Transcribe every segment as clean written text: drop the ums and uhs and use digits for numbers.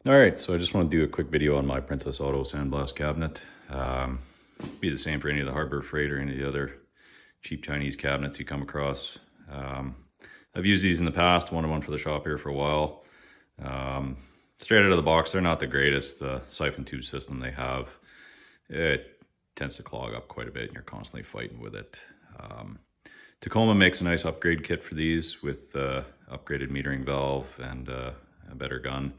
All right, so I just want to do a quick video on my Princess Auto sandblast cabinet. Be the same for any of the Harbor Freight or any of the other cheap Chinese cabinets you come across. I've used these in the past, wanted one for the shop here for a while. Straight out of the box, they're not the greatest. The siphon tube system they have, it tends to clog up quite a bit and you're constantly fighting with it. Tacoma makes a nice upgrade kit for these with upgraded metering valve and a better gun.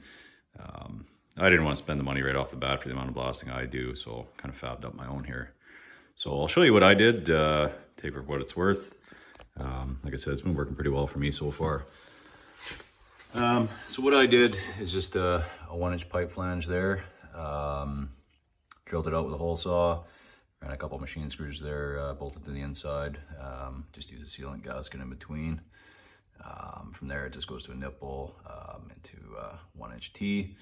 I didn't want to spend the money right off the bat for the amount of blasting I do, so kind of fabbed up my own here. So I'll show you what I did, take it for what it's worth. Like I said, it's been working pretty well for me so far. So what I did is just a 1-inch pipe flange there. Drilled it out with a hole saw, ran a couple machine screws there, bolted to the inside. Just use a sealant gasket in between. From there it just goes to a nipple into a 1-inch T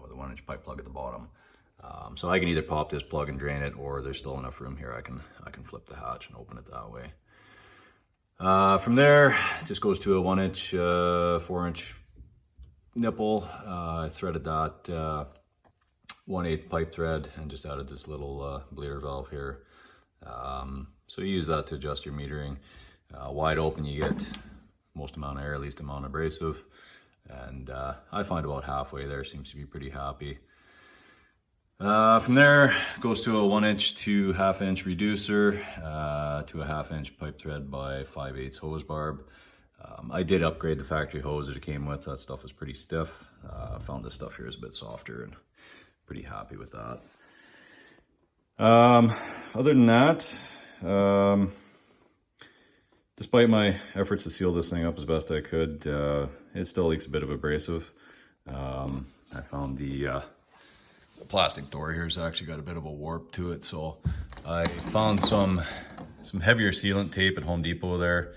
with a 1-inch pipe plug at the bottom. So I can either pop this plug and drain it, or there's still enough room here I can flip the hatch and open it that way. From there it just goes to a 1-inch 4-inch nipple. I threaded that 1/8 pipe thread and just added this little bleeder valve here. So you use that to adjust your metering. Wide open you get most amount of air, least amount of abrasive, and I find about halfway there seems to be pretty happy. From there it goes to a 1-inch to 1/2-inch reducer to a 1/2-inch pipe thread by 5/8 hose barb. I did upgrade the factory hose that it came with. That stuff was pretty stiff. I found this stuff here is a bit softer and pretty happy with that. Other than that, despite my efforts to seal this thing up as best I could, it still leaks a bit of abrasive. I found the plastic door here has actually got a bit of a warp to it, so I found some heavier sealant tape at Home Depot there.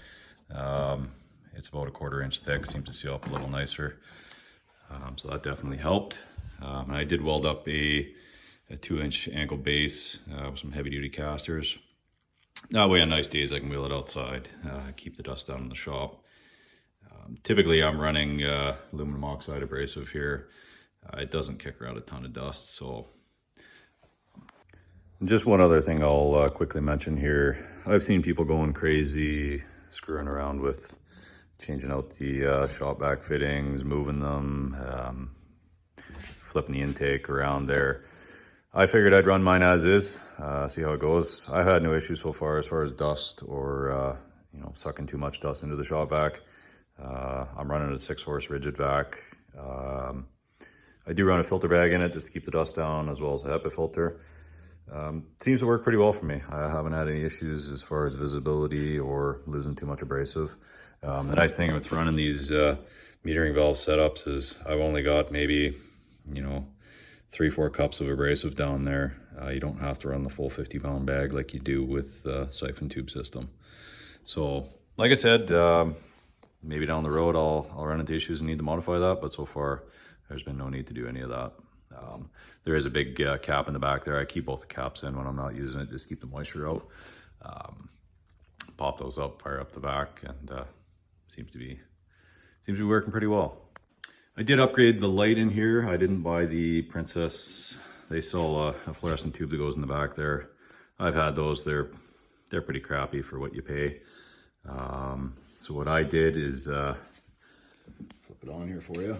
It's about a 1/4 inch thick, seems to seal up a little nicer. So that definitely helped. And I did weld up a 2-inch ankle base with some heavy duty casters. That way on nice days I can wheel it outside, keep the dust down in the shop. Typically I'm running aluminum oxide abrasive here. It doesn't kick around a ton of dust. So just one other thing I'll quickly mention here. I've seen people going crazy, screwing around with changing out the shop back fittings, moving them, flipping the intake around there. I figured I'd run mine as is, see how it goes. I've had no issues so far as dust or sucking too much dust into the shop vac. I'm running a 6-horse rigid vac. I do run a filter bag in it just to keep the dust down, as well as a HEPA filter. Seems to work pretty well for me. I haven't had any issues as far as visibility or losing too much abrasive. The nice thing with running these metering valve setups is I've only got maybe 3-4 cups of abrasive down there. You don't have to run the full 50-pound bag like you do with the siphon tube system. So like I said, maybe down the road I'll run into issues and need to modify that, but so far there's been no need to do any of that. There is a big cap in the back there. I keep both the caps in when I'm not using it, just keep the moisture out. Pop those up, fire up the vac, and seems to be working pretty well. I did upgrade the light in here. I didn't buy the Princess. They sell a fluorescent tube that goes in the back there. I've had those. They're pretty crappy for what you pay. So what I did is flip it on here for you.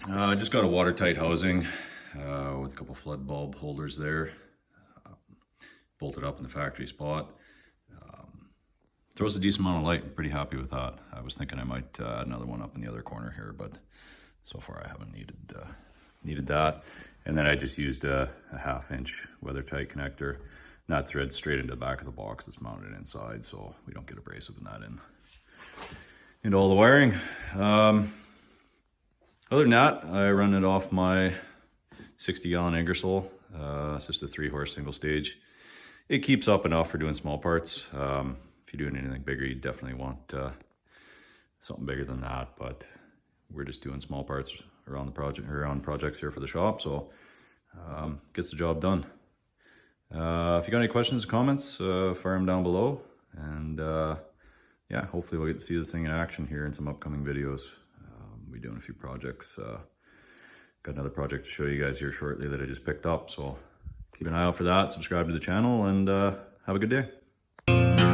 I just got a watertight housing with a couple flood bulb holders there. Bolted up in the factory spot. Throws a decent amount of light. I'm pretty happy with that. I was thinking I might add another one up in the other corner here, but so far I haven't needed that. And then I just used a 1/2-inch weather tight connector. And that threads straight into the back of the box that's mounted inside, so we don't get abrasive in that into all the wiring. Other than that, I run it off my 60-gallon Ingersoll. It's just a 3-horse single stage. It keeps up enough for doing small parts. If you're doing anything bigger, you definitely want something bigger than that, but we're just doing small parts around the project, around projects here for the shop, so gets the job done. If you got any questions or comments, fire them down below, and yeah, hopefully we'll get to see this thing in action here in some upcoming videos. We're doing a few projects got another project to show you guys here shortly that I just picked up. So keep an eye out for that, subscribe to the channel, and have a good day.